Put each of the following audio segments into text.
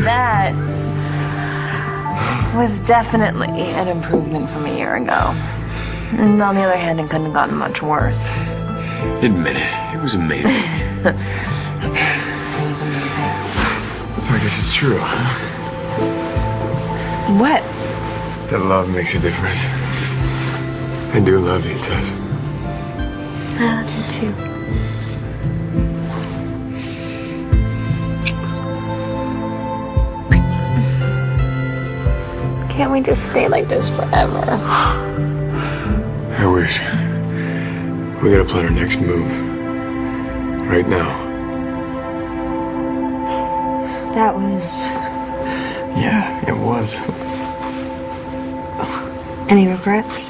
That was definitely an improvement from a year ago. And on the other hand, it couldn't have gotten much worse. Admit it. It was amazing. Okay, it was amazing. So I guess it's true, huh? What? That love makes a difference. I do love you, Tess. I love you too. Can't we just stay like this forever? I wish. We gotta plan our next move. Right now. That was... Yeah, it was. Any regrets?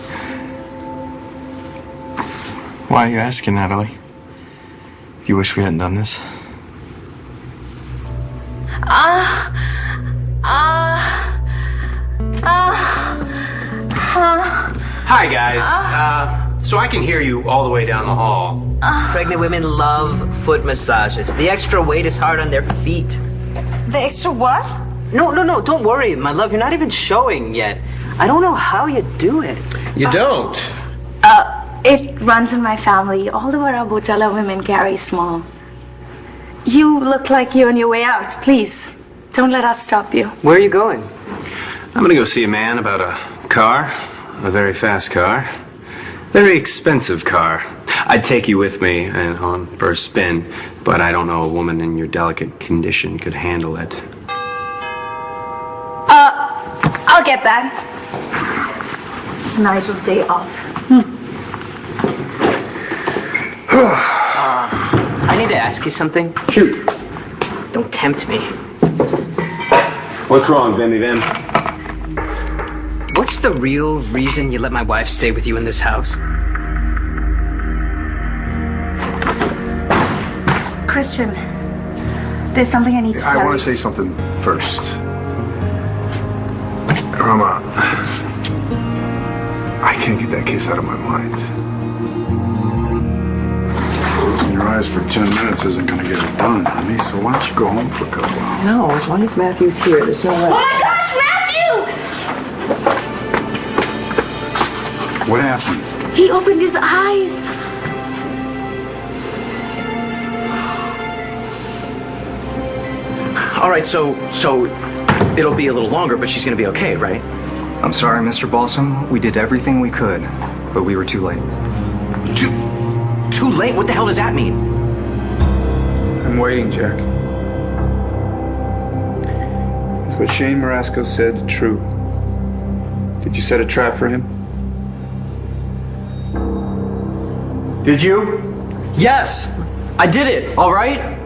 Why are you asking, Natalie? Do you wish we hadn't done this? Hi, guys. So I can hear you all the way down the hall. Pregnant women love foot massages. The extra weight is hard on their feet. The extra what? No, don't worry, my love. You're not even showing yet. I don't know how you do it. You don't? It runs in my family. All of our Bochala women carry small. You look like you're on your way out. Please, don't let us stop you. Where are you going? I'm gonna go see a man about a car. A very fast car. Very expensive car. I'd take you with me and on for a spin, but I don't know a woman in your delicate condition could handle it. I'll get that. It's Nigel's day off. I need to ask you something. Shoot. Don't tempt me. What's wrong, Vimmy Vim? What's the real reason you let my wife stay with you in this house? Christian, there's something I need to tell you. I want to say something first. Rama, I can't get that kiss out of my mind. Closing your eyes for 10 minutes isn't going to get it done, honey, so why don't you go home for a couple hours? No, as long as Matthew's here, there's no way. Oh my gosh, Matthew! What happened? He opened his eyes. All right, so it'll be a little longer, but she's gonna be okay, right? I'm sorry, Mr. Balsam. We did everything we could, but we were too late. Too late? What the hell does that mean? I'm waiting, Jack. Is what Shane Marasco said true? Did you set a trap for him? Did you? Yes, I did it, all right?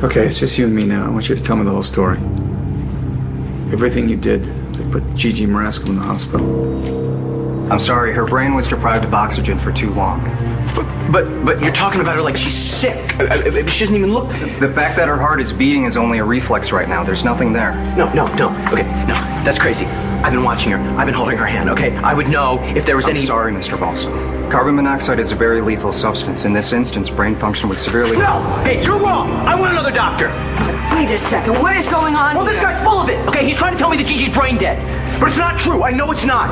Okay, it's just you and me now. I want you to tell me the whole story. Everything you did to put Gigi Marasco in the hospital. I'm sorry, her brain was deprived of oxygen for too long. But you're talking about her like she's sick. She doesn't even look. The fact that her heart is beating is only a reflex right now. There's nothing there. No. Okay, no, that's crazy. I've been watching her. I've been holding her hand, okay? I would know if there was I'm any... sorry, Mr. Balsam. Carbon monoxide is a very lethal substance. In this instance, brain function was severely... No! Hey, you're wrong! I want another doctor! Wait a second, what is going on Well, here? this guy's full of it, okay? He's trying to tell me that Gigi's brain dead. But it's not true. I know it's not.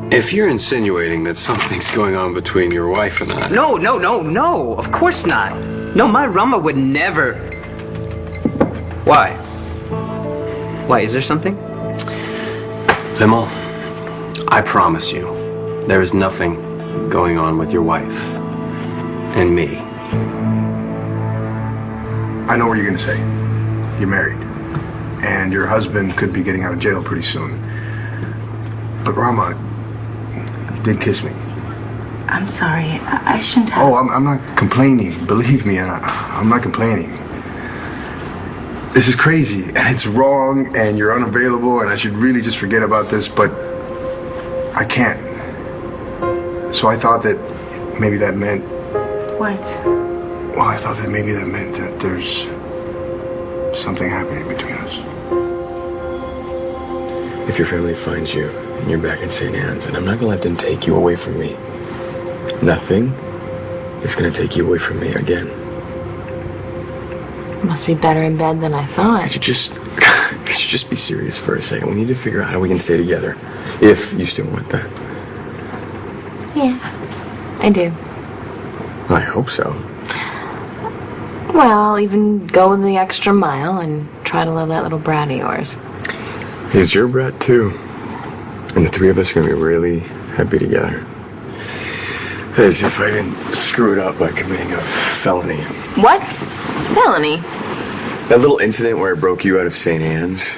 If you're insinuating that something's going on between your wife and I... No, of course not. No, my Rama would never... Why? Why, is there something? Vimal, I promise you, there is nothing going on with your wife and me. I know what you're gonna say. You're married. And your husband could be getting out of jail pretty soon. But Rama, you did kiss me. I'm sorry. I shouldn't have. Oh, I'm not complaining. Believe me, I'm not complaining. This is crazy, and it's wrong, and you're unavailable, and I should really just forget about this, but I can't. So I thought that maybe that meant... What? Well, I thought that maybe that meant that there's something happening between us. If your family finds you and you're back in St. Anne's, and I'm not gonna let them take you away from me. Nothing is gonna take you away from me again. Must be better in bed than I thought. Could you just be serious for a second? We need to figure out how we can stay together. If you still want that. Yeah, I do. I hope so. Well, I'll even go the extra mile and try to love that little brat of yours. He's your brat too. And the three of us are gonna be really happy together. As if I didn't screw it up by committing a felony. What? Felony? That little incident where I broke you out of St. Anne's,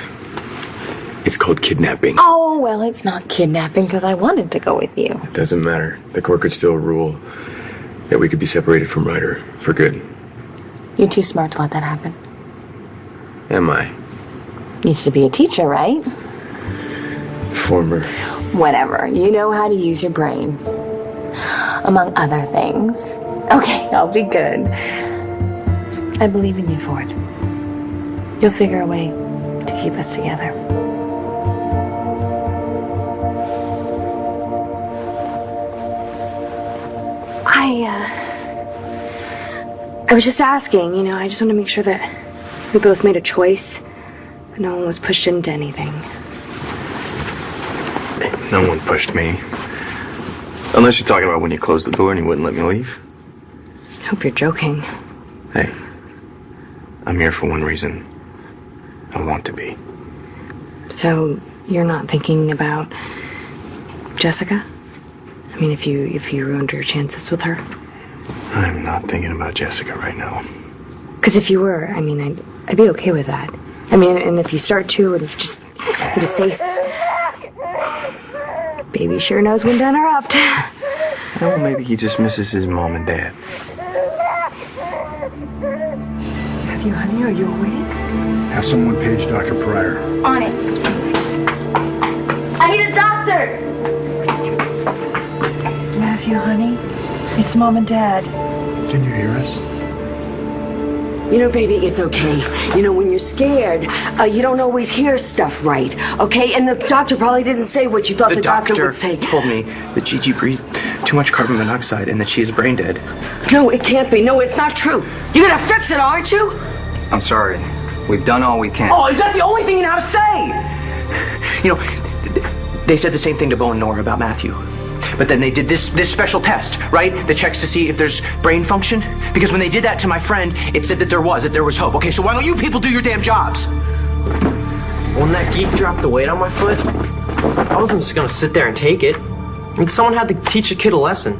it's called kidnapping. Oh, well, it's not kidnapping because I wanted to go with you. It doesn't matter. The court could still rule that we could be separated from Ryder for good. You're too smart to let that happen. Am I? You should be a teacher, right? Former. Whatever. You know how to use your brain. Among other things. Okay, I'll be good. I believe in you, Ford. You'll figure a way to keep us together. I was just asking, I just want to make sure that we both made a choice. That no one was pushed into anything. No one pushed me. Unless you're talking about when you closed the door and you wouldn't let me leave. I hope you're joking. Hey, I'm here for one reason. I want to be. So, you're not thinking about Jessica? I mean, if you ruined your chances with her? I'm not thinking about Jessica right now. Because if you were, I'd be okay with that. And if you start to, and you just say, baby sure knows when to interrupt. Oh, maybe he just misses his mom and dad. Matthew, honey, are you awake? Have someone page Dr. Pryor. On it. I need a doctor! Matthew, honey, it's Mom and Dad. Can you hear us? Baby, it's okay. When you're scared, you don't always hear stuff right, okay? And the doctor probably didn't say what you thought the doctor would say. told me that Gigi breathed too much carbon monoxide and that she is brain dead. No, it can't be. No, it's not true. You're gonna fix it, aren't you? I'm sorry. We've done all we can. Oh, is that the only thing you know how to say? They said the same thing to Bo and Nora about Matthew. But then they did this special test, right? That checks to see if there's brain function. Because when they did that to my friend, it said that there was hope. Okay, so why don't you people do your damn jobs? When that geek dropped the weight on my foot, I wasn't just gonna sit there and take it. Someone had to teach a kid a lesson.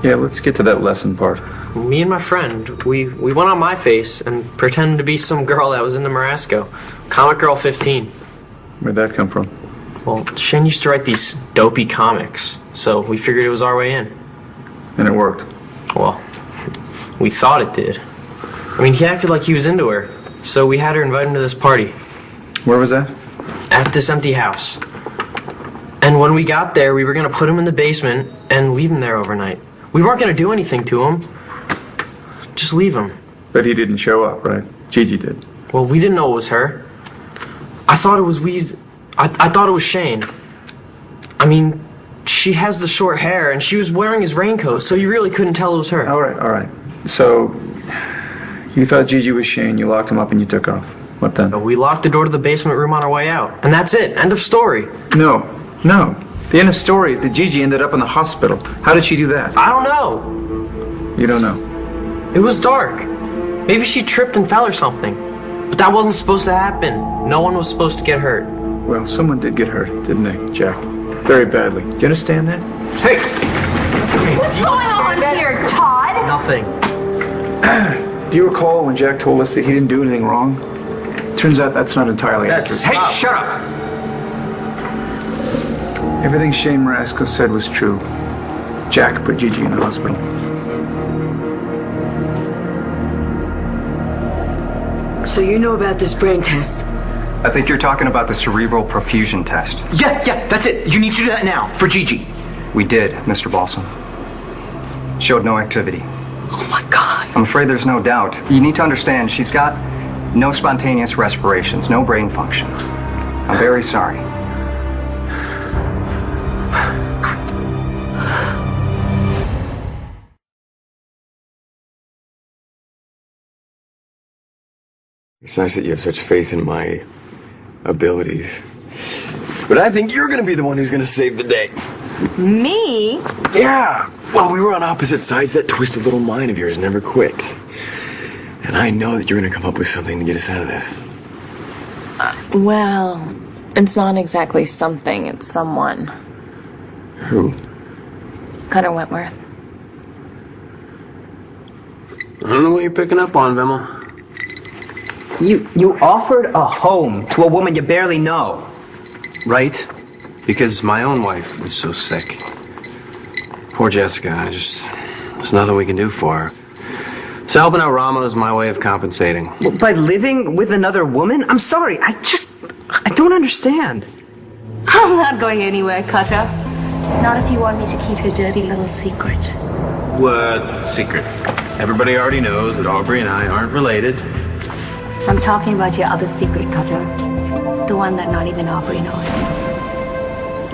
Yeah, let's get to that lesson part. Me and my friend, we went on my face and pretended to be some girl that was into Marasco. Comic Girl 15. Where'd that come from? Well, Shane used to write these dopey comics, so we figured it was our way in. And it worked. Well, we thought it did. He acted like he was into her, so we had her invite him to this party. Where was that? At this empty house. And when we got there, we were gonna put him in the basement and leave him there overnight. We weren't gonna do anything to him. Just leave him. But he didn't show up, right? Gigi did. Well, we didn't know it was her. I thought it was I thought it was Shane. She has the short hair, and she was wearing his raincoat, so you really couldn't tell it was her. All right. So, you thought Gigi was Shane, you locked him up, and you took off. What then? We locked the door to the basement room on our way out, and that's it. End of story. No. The end of story is that Gigi ended up in the hospital. How did she do that? I don't know. You don't know? It was dark. Maybe she tripped and fell or something. But that wasn't supposed to happen. No one was supposed to get hurt. Well, someone did get hurt, didn't they, Jack? Very badly. Do you understand that? Hey! What's going on here, Todd? Nothing. Do you recall when Jack told us that he didn't do anything wrong? Turns out that's not entirely accurate. Hey, shut up! Everything Shane Marasco said was true. Jack put Gigi in the hospital. So you know about this brain test? I think you're talking about the cerebral perfusion test. Yeah, that's it. You need to do that now for Gigi. We did, Mr. Balsam. Showed no activity. Oh my God. I'm afraid there's no doubt. You need to understand, she's got no spontaneous respirations, no brain function. I'm very sorry. It's nice that you have such faith in my abilities. But I think you're gonna be the one who's gonna save the day. Me? Yeah. Well, we were on opposite sides. That twisted little mind of yours never quit. And I know that you're gonna come up with something to get us out of this. Well, it's not exactly something, it's someone. Who? Cutter Wentworth. I don't know what you're picking up on, Vimmel. You offered a home to a woman you barely know. Right? Because my own wife was so sick. Poor Jessica, there's nothing we can do for her. So helping out Rama is my way of compensating. By living with another woman? I'm sorry, I don't understand. I'm not going anywhere, Cutter. Not if you want me to keep your dirty little secret. What secret? Everybody already knows that Aubrey and I aren't related. I'm talking about your other secret, Cutter. The one that not even Aubrey knows.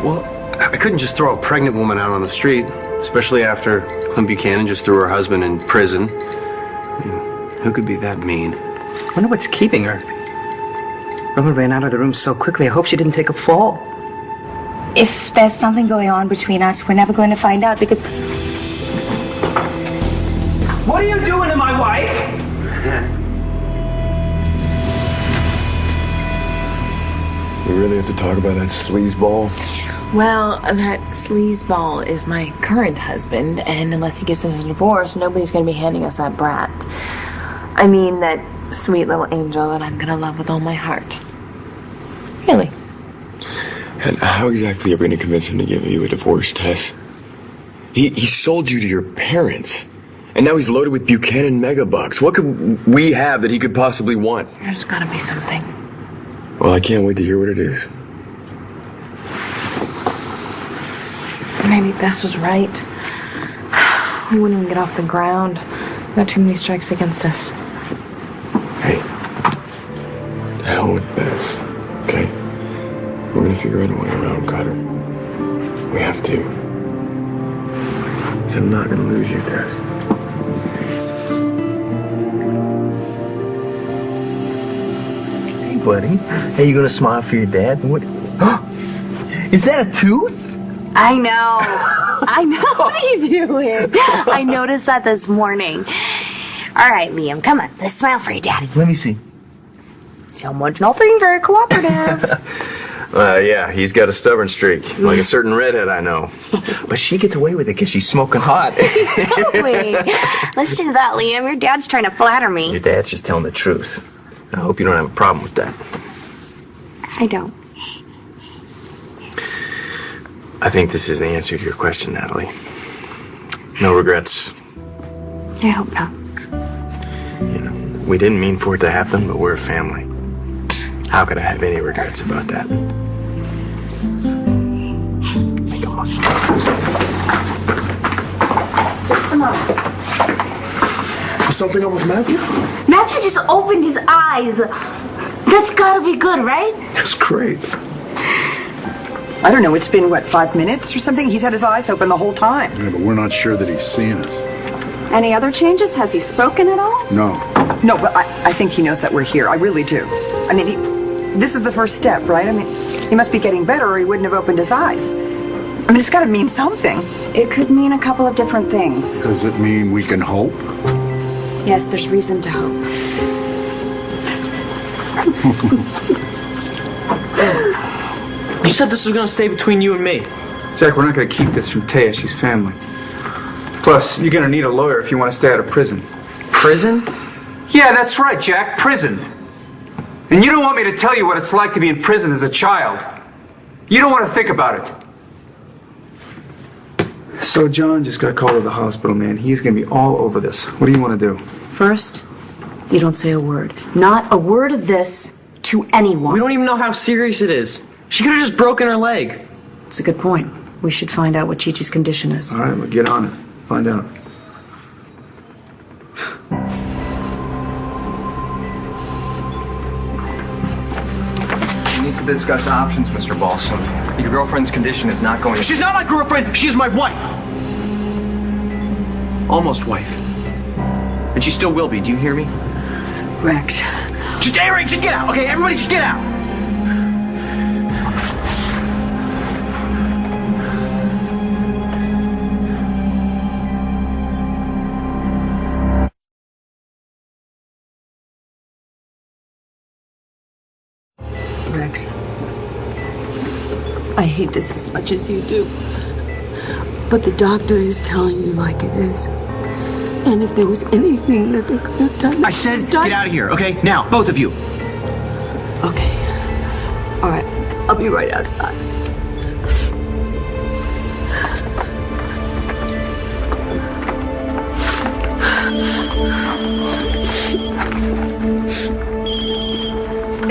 Well, I couldn't just throw a pregnant woman out on the street, especially after Clint Buchanan just threw her husband in prison. I mean, who could be that mean? I wonder what's keeping her. Roma ran out of the room so quickly, I hope she didn't take a fall. If there's something going on between us, we're never going to find out because... What are you doing to my wife? We really have to talk about that sleazeball? Well, that sleazeball is my current husband, and unless he gives us a divorce, nobody's going to be handing us that brat. I mean, that sweet little angel that I'm going to love with all my heart. Really. And how exactly are we going to convince him to give you a divorce, Tess? He sold you to your parents. And now he's loaded with Buchanan megabucks. What could we have that he could possibly want? There's got to be something. Well, I can't wait to hear what it is. Maybe Bess was right. We wouldn't even get off the ground. We got too many strikes against us. Hey, to hell with Bess, okay? We're gonna figure out a way around Cutter. We have to. 'Cause I'm not gonna lose you, Tess. Hey, buddy. Hey, you gonna smile for your dad? What? Is that a tooth? I know. I know. What are you doing? I noticed that this morning. All right, Liam, come on. Let's smile for your daddy. Let me see. Someone's not being very cooperative. Yeah, he's got a stubborn streak, like a certain redhead I know. But she gets away with it because she's smoking hot. Exactly. Listen to that, Liam. Your dad's trying to flatter me. Your dad's just telling the truth. I hope you don't have a problem with that. I don't. I think this is the answer to your question, Natalie. No regrets. I hope not. You know, we didn't mean for it to happen, but we're a family. How could I have any regrets about that? Make a motion. Just a moment. Something up with Matthew? Matthew just opened his eyes. That's gotta be good, right? That's great. I don't know, it's been, 5 minutes or something? He's had his eyes open the whole time. Yeah, but we're not sure that he's seeing us. Any other changes? Has he spoken at all? No. No, but I think he knows that we're here. I really do. I mean, this is the first step, right? I mean, he must be getting better or he wouldn't have opened his eyes. I mean, it's got to mean something. It could mean a couple of different things. Does it mean we can hope? Yes, there's reason to hope. You said this was gonna stay between you and me. Jack, we're not going to keep this from Taya. She's family. Plus, you're going to need a lawyer if you want to stay out of prison. Prison? Yeah, that's right, Jack. Prison. And you don't want me to tell you what it's like to be in prison as a child. You don't want to think about it. So John just got called to the hospital, man. He's going to be all over this. What do you want to do? First, you don't say a word. Not a word of this to anyone. We don't even know how serious it is. She could have just broken her leg. It's a good point. We should find out what Gigi's condition is. All right, well, get on it. Find out. We need to discuss options, Mr. Balsam. Your girlfriend's condition is not going to... She's not my girlfriend. She is my wife. Almost wife. And she still will be. Do you hear me? Rex. Eric, just get out. Okay, everybody just get out. Rex, I hate this as much as you do, but the doctor is telling you like it is. And if there was anything that they could have done... I said get out of here, okay? Now, both of you. Okay. All right, I'll be right outside.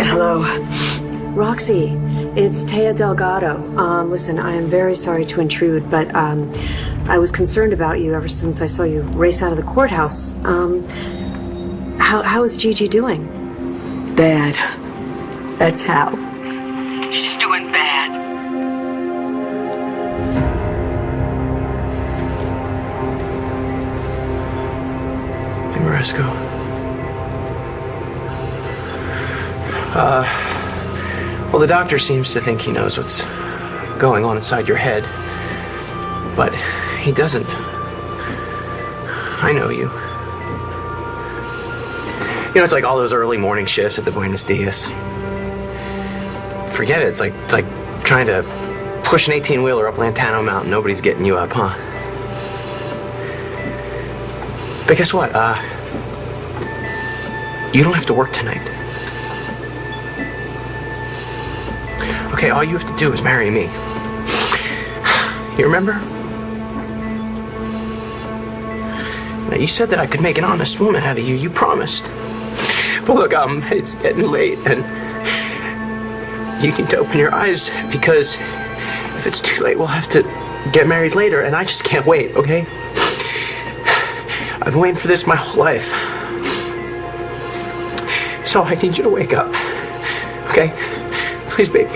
Hello. Roxy, it's Taya Delgado. Listen, I am very sorry to intrude, but I was concerned about you ever since I saw you race out of the courthouse. How is Gigi doing? Bad. That's how. She's doing bad. In Moresco. Well, the doctor seems to think he knows what's going on inside your head. But he doesn't. I know you. You know, it's like all those early morning shifts at the Buenos Dias. Forget it. It's like trying to push an 18-wheeler up Lantano Mountain. Nobody's getting you up, huh? But guess what? You don't have to work tonight. Okay, all you have to do is marry me. You remember? Now, you said that I could make an honest woman out of you. You promised. But look, it's getting late, and you need to open your eyes, because if it's too late, we'll have to get married later, and I just can't wait, okay? I've been waiting for this my whole life. So I need you to wake up, okay? Please, baby.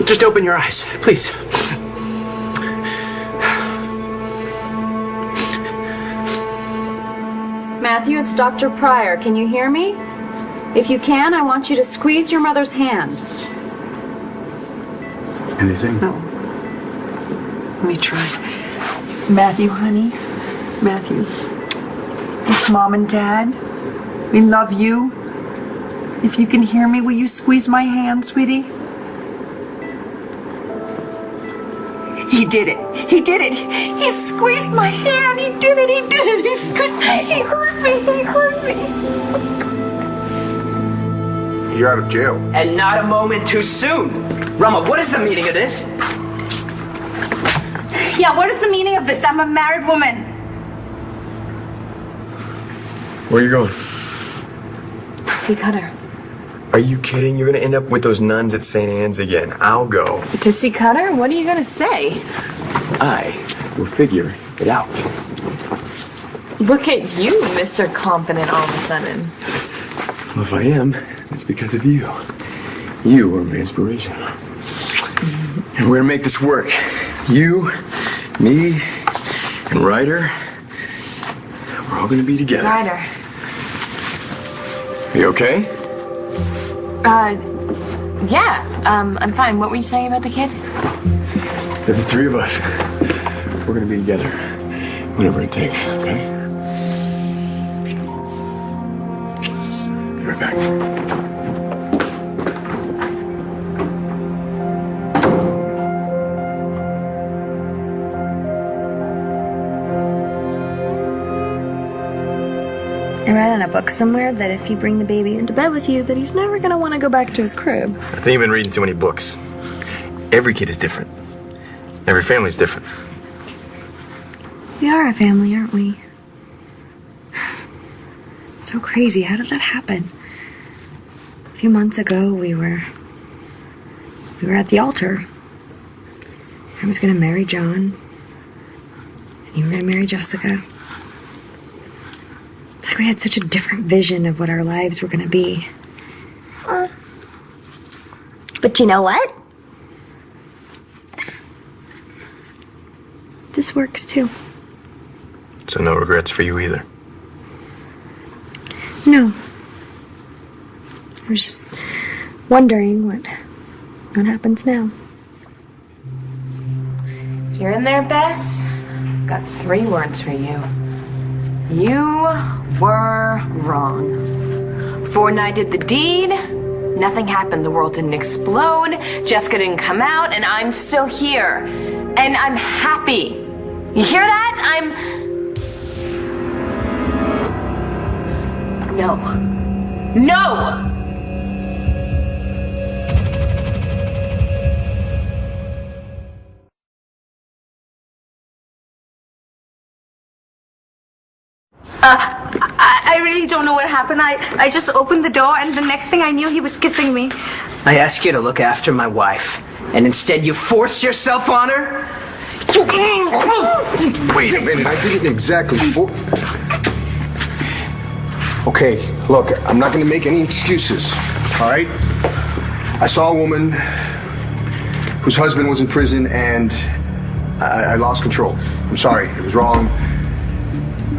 Just open your eyes, please. Matthew, it's Dr. Pryor. Can you hear me? If you can, I want you to squeeze your mother's hand. Anything? No. Let me try. Matthew, honey. Matthew. It's Mom and Dad. We love you. If you can hear me, will you squeeze my hand, sweetie? He did it. He did it. He squeezed my hand. He did it. He did it. He squeezed. He hurt me. He hurt me. You're out of jail. And not a moment too soon. Rama, what is the meaning of this? Yeah, what is the meaning of this? I'm a married woman. Where are you going? See Cutter. Are you kidding? You're gonna end up with those nuns at St. Anne's again. I'll go. To see Cutter? What are you gonna say? I will figure it out. Look at you, Mr. Confident all of a sudden. Well, if I am, it's because of you. You are my inspiration. And we're gonna make this work. You, me, and Ryder. We're all gonna be together. Ryder. Are you okay? Yeah, I'm fine. What were you saying about the kid? The three of us, we're gonna be together. Whatever it takes, okay? Be right back. I read in a book somewhere that if you bring the baby into bed with you, that he's never gonna want to go back to his crib. I think you've been reading too many books. Every kid is different. Every family's different. We are a family, aren't we? It's so crazy. How did that happen? A few months ago, we were at the altar. I was gonna marry John, and you were gonna marry Jessica. It's like we had such a different vision of what our lives were gonna be. But you know what? This works too. So no regrets for you either. No. I was just wondering what happens now. If you're in there, Bess, I've got 3 words for you. You were wrong. Before I did the deed, nothing happened. The world didn't explode, Jessica didn't come out, and I'm still here. And I'm happy. You hear that? No. No! I really don't know what happened. I just opened the door, and the next thing I knew, he was kissing me. I asked you to look after my wife, and instead you forced yourself on her? Wait a minute, I did it exactly for... Okay, look, I'm not gonna make any excuses, all right? I saw a woman whose husband was in prison, and I lost control. I'm sorry, it was wrong.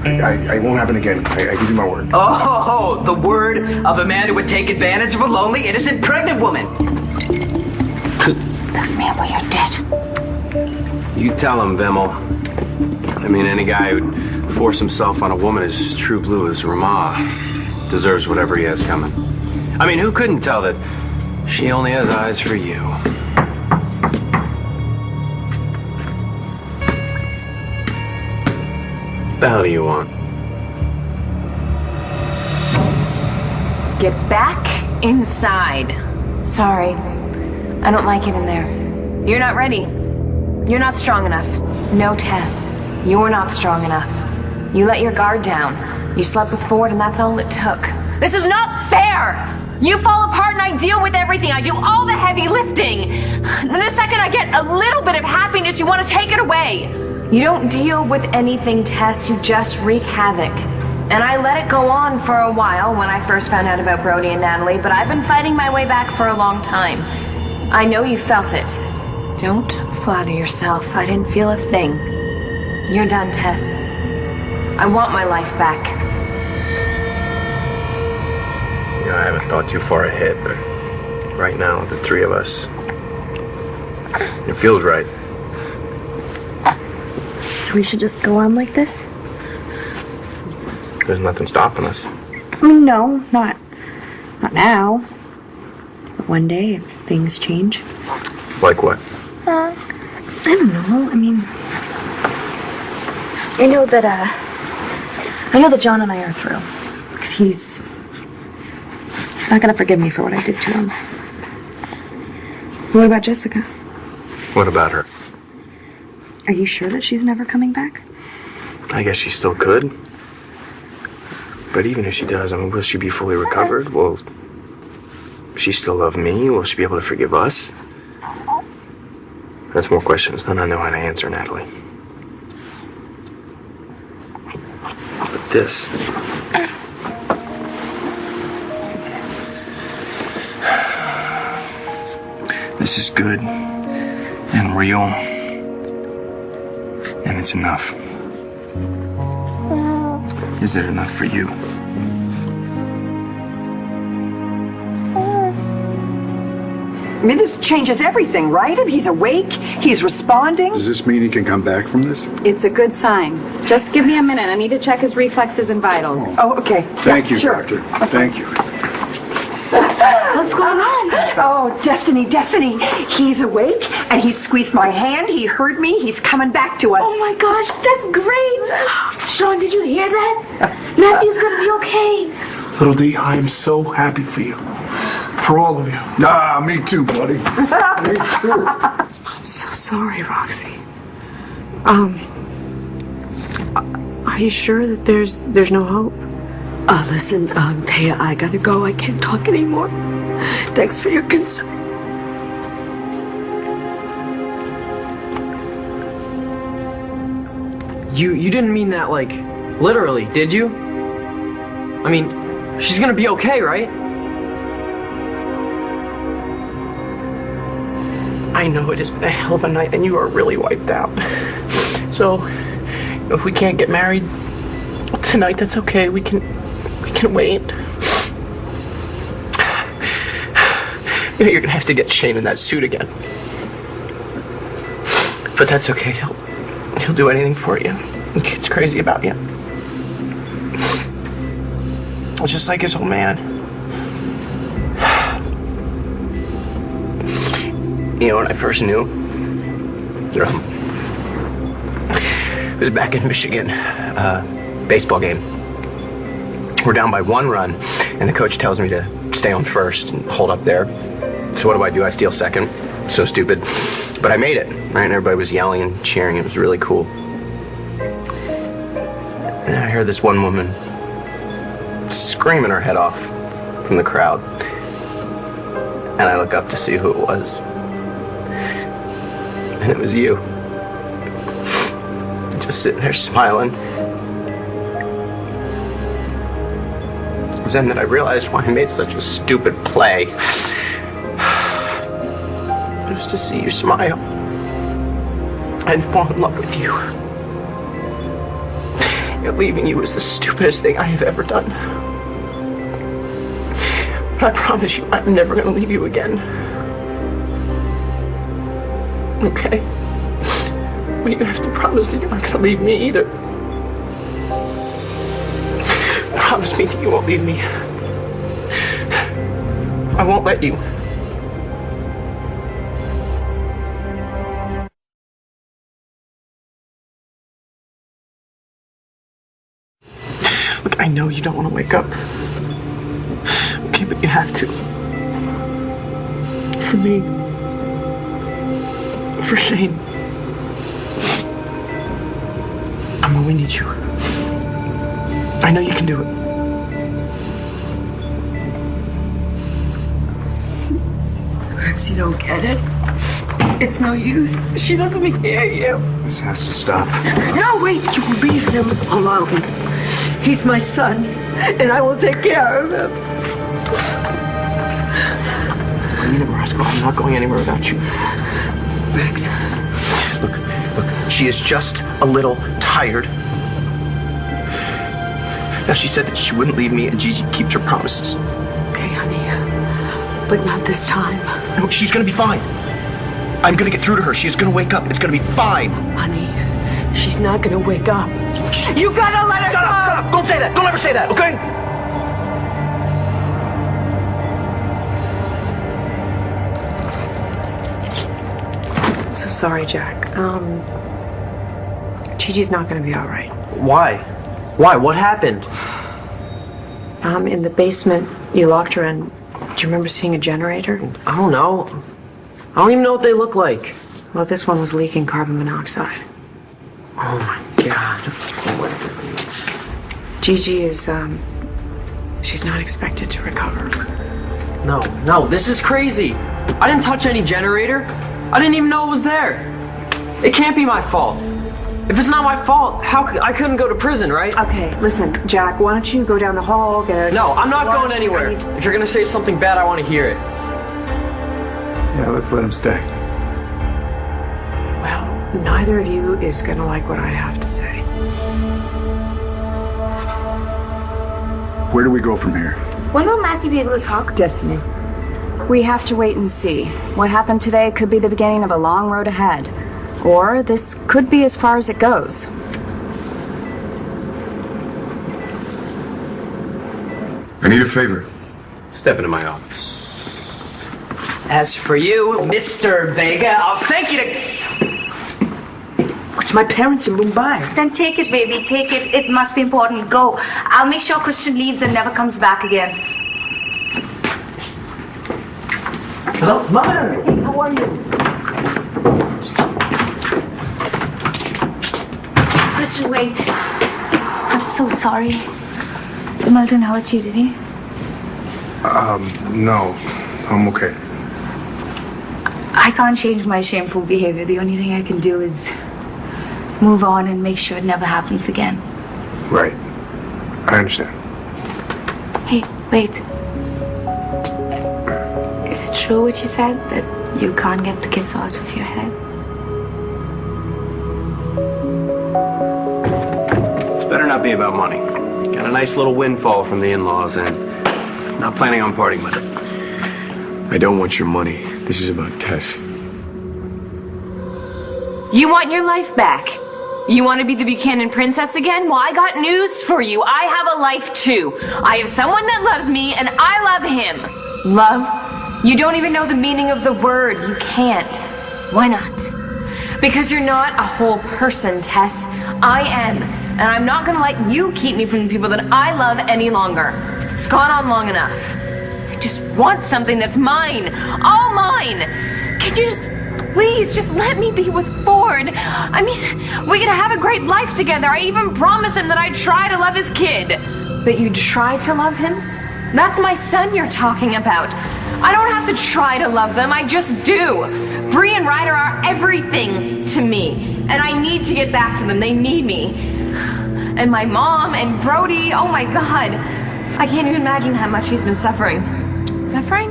I won't happen again. I give you my word. Oh, the word of a man who would take advantage of a lonely, innocent, pregnant woman. Man, well, you're dead. You tell him, Vimmel. I mean, any guy who'd force himself on a woman as true blue as Rama deserves whatever he has coming. I mean, who couldn't tell that she only has eyes for you? What the hell do you want? Get back inside. Sorry. I don't like it in there. You're not ready. You're not strong enough. No, Tess. You're not strong enough. You let your guard down. You slept with Ford, and that's all it took. This is not fair! You fall apart and I deal with everything. I do all the heavy lifting. The second I get a little bit of happiness, you want to take it away. You don't deal with anything, Tess. You just wreak havoc. And I let it go on for a while when I first found out about Brody and Natalie, but I've been fighting my way back for a long time. I know you felt it. Don't flatter yourself. I didn't feel a thing. You're done, Tess. I want my life back. You know, I haven't thought too far ahead, but right now, the 3 of us, it feels right. So we should just go on like this? There's nothing stopping us. I mean, no, not now. But one day, if things change. Like what? I don't know. I mean, I know that John and I are through. Because he's not gonna forgive me for what I did to him. What about Jessica? What about her? Are you sure that she's never coming back? I guess she still could. But even if she does, I mean, will she be fully recovered? Will she still love me? Will she be able to forgive us? That's more questions than I know how to answer, Natalie. But this... this is good and real, and it's enough. Is it enough for you? I mean, this changes everything, right? I mean, he's awake, he's responding. Does this mean he can come back from this? It's a good sign. Just give me a minute. I need to check his reflexes and vitals. Oh, okay. Thank you, sure. Doctor. Thank you. What's going on? Oh, Destiny, he's awake and he squeezed my hand. He heard me. He's coming back to us. Oh my gosh, that's great! Sean, did you hear that? Matthew's gonna be okay. Little D, I am so happy for you. For all of you. Ah, me too, buddy. Me too. I'm so sorry, Roxy. Are you sure that there's no hope? Listen, Taya, I gotta go. I can't talk anymore. Thanks for your concern. You didn't mean that, like, literally, did you? I mean, she's gonna be okay, right? I know it has been a hell of a night and you are really wiped out. So, if we can't get married tonight, that's okay. We can wait. You know, you're gonna have to get Shane in that suit again. But that's okay. He'll do anything for you. The kid's crazy about you. Just like his old man. You know, when I first knew, it was back in Michigan, baseball game. We're down by 1 run, and the coach tells me to stay on first and hold up there. So what do? I steal second. So stupid. But I made it, right? And everybody was yelling and cheering. It was really cool. And I heard this one woman screaming her head off from the crowd. And I look up to see who it was. And it was you. Just sitting there smiling. It was then that I realized why I made such a stupid play. It was to see you smile and fall in love with you. Yet leaving you was the stupidest thing I have ever done. But I promise you, I'm never going to leave you again. Okay? But you have to promise that you're not going to leave me either. Promise me that you won't leave me. I won't let you. Look, I know you don't want to wake up. Okay, but you have to. For me. For Shane. Mama, we need you. I know you can do it. Rex, you don't get it. It's no use. She doesn't hear you. This has to stop. No, wait. You leave him alone. He's my son, and I will take care of him. Roscoe, I'm not going anywhere without you. Rex. Look, she is just a little tired. Now, she said that she wouldn't leave me, and Gigi keeps her promises. Okay, honey. But not this time. No, she's gonna be fine. I'm gonna get through to her. She's gonna wake up. It's gonna be fine. Honey, she's not gonna wake up. You gotta let her go! Shut up! Don't say that! Don't ever say that, okay? So sorry, Jack. Gigi's not gonna be all right. Why? Why? What happened? In the basement, you locked her in. Do you remember seeing a generator? I don't know. I don't even know what they look like. Well, this one was leaking carbon monoxide. Oh my God. Gigi is, she's not expected to recover. No, this is crazy. I didn't touch any generator. I didn't even know it was there. It can't be my fault. If it's not my fault, I couldn't go to prison, right? Okay, listen, Jack, why don't you go down the hall, get a... No, I'm not going anywhere. If you're gonna say something bad, I want to hear it. Yeah, let's let him stay. Well, neither of you is gonna like what I have to say. Where do we go from here? When will Matthew be able to talk? Destiny. We have to wait and see. What happened today could be the beginning of a long road ahead. Or this could be as far as it goes. I need a favor. Step into my office. As for you, Mr. Vega, I'll thank you to... It's my parents in Mumbai. Then take it, baby, take it. It must be important. Go. I'll make sure Christian leaves and never comes back again. Hello, Mother. Hey, how are you? Christian, wait. I'm so sorry. Milton hurt you, did he? No. I'm okay. I can't change my shameful behavior. The only thing I can do is move on and make sure it never happens again. Right. I understand. Hey, wait. Is it true what you said? That you can't get the kiss out of your head? It's better not be about money. Got a nice little windfall from the in-laws and not planning on parting with it. I don't want your money. This is about Tess. You want your life back? You want to be the Buchanan princess again? Well, I got news for you. I have a life too. I have someone that loves me and I love him. Love? You don't even know the meaning of the word. You can't. Why not? Because you're not a whole person, Tess. I am. And I'm not gonna let you keep me from the people that I love any longer. It's gone on long enough. I just want something that's mine. All mine. Can you please just let me be with Ford? I mean, we're gonna have a great life together. I even promised him that I'd try to love his kid. That you'd try to love him? That's my son you're talking about. I don't have to try to love them, I just do. Bree and Ryder are everything to me. And I need to get back to them, they need me. And my mom and Brody, oh my God. I can't even imagine how much he's been suffering. Suffering?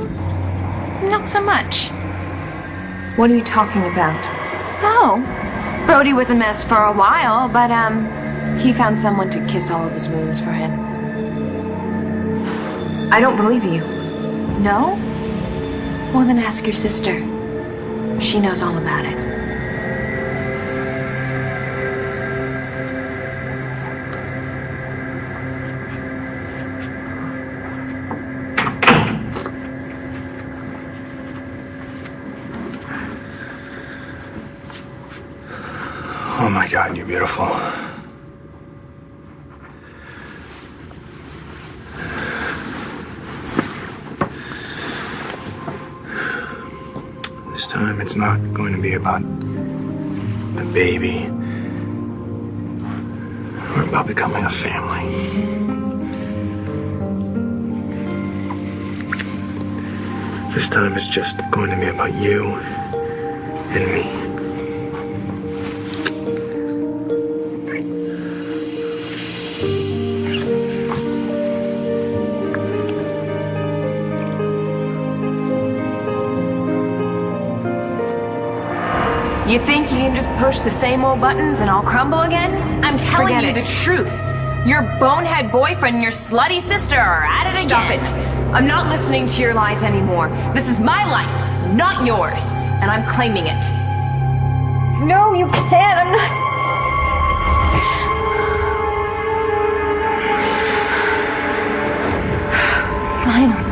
Not so much. What are you talking about? Oh, Brody was a mess for a while, but he found someone to kiss all of his wounds for him. I don't believe you. No? Well, then ask your sister. She knows all about it. Oh my God, you're beautiful. This time it's not going to be about the baby. We're about becoming a family. This time it's just going to be about you and me. You think you can just push the same old buttons and I'll crumble again? I'm telling you the truth. Your bonehead boyfriend and your slutty sister are at it again. Stop it. I'm not listening to your lies anymore. This is my life, not yours. And I'm claiming it. No, you can't. I'm not... Finally.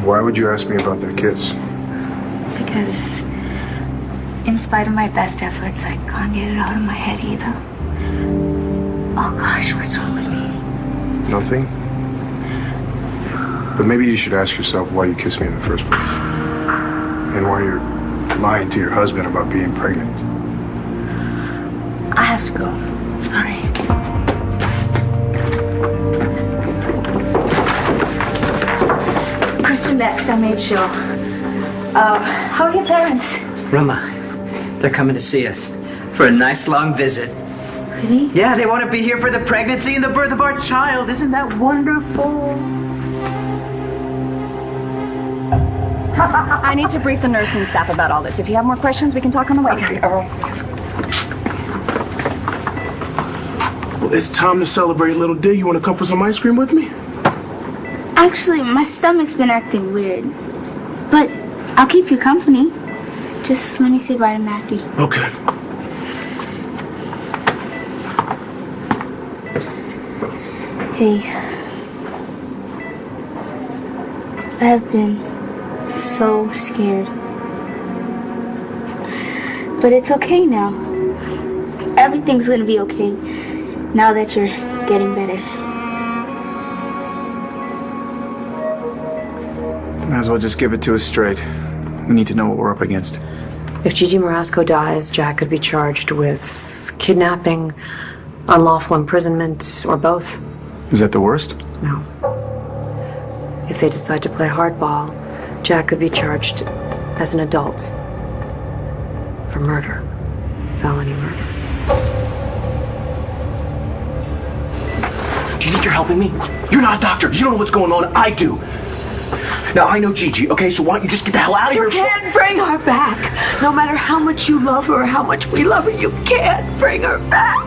Why would you ask me about that kiss? Because in spite of my best efforts, I can't get it out of my head either. Oh gosh, what's wrong with me? Nothing? But maybe you should ask yourself why you kissed me in the first place. And why you're lying to your husband about being pregnant. I have to go. Sorry. Christian left, I made sure. How are your parents? Rama, they're coming to see us for a nice long visit. Really? Yeah, they want to be here for the pregnancy and the birth of our child. Isn't that wonderful? I need to brief the nursing staff about all this. If you have more questions, we can talk on the way. Okay, Well, it's time to celebrate, little D. You want to come for some ice cream with me? Actually, my stomach's been acting weird. But I'll keep you company. Just let me say bye to Matthew. Okay. Hey. I have been so scared. But it's okay now. Everything's gonna be okay now that you're getting better. Might as well just give it to us straight. We need to know what we're up against. If Gigi Marasco dies, Jack could be charged with kidnapping, unlawful imprisonment, or both. Is that the worst? No. If they decide to play hardball, Jack could be charged as an adult for murder, felony murder. Do you think you're helping me? You're not a doctor. You don't know what's going on. I do. Now, I know Gigi, okay? So why don't you just get the hell out of here? You can't bring her back. No matter how much you love her or how much we love her, you can't bring her back.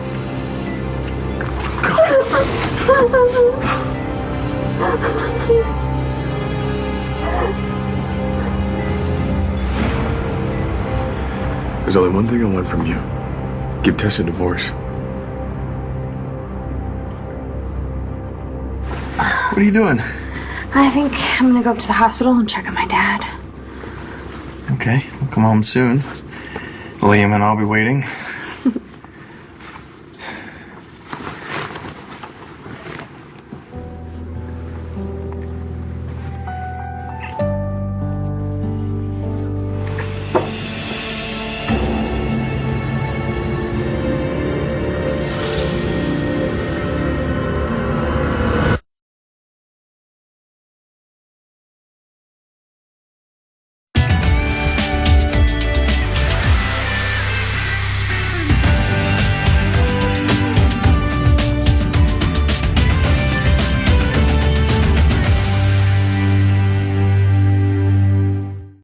There's only one thing I want from you. Give Tess a divorce. What are you doing? I think I'm gonna go up to the hospital and check on my dad. Okay, we'll come home soon. Liam and I'll be waiting.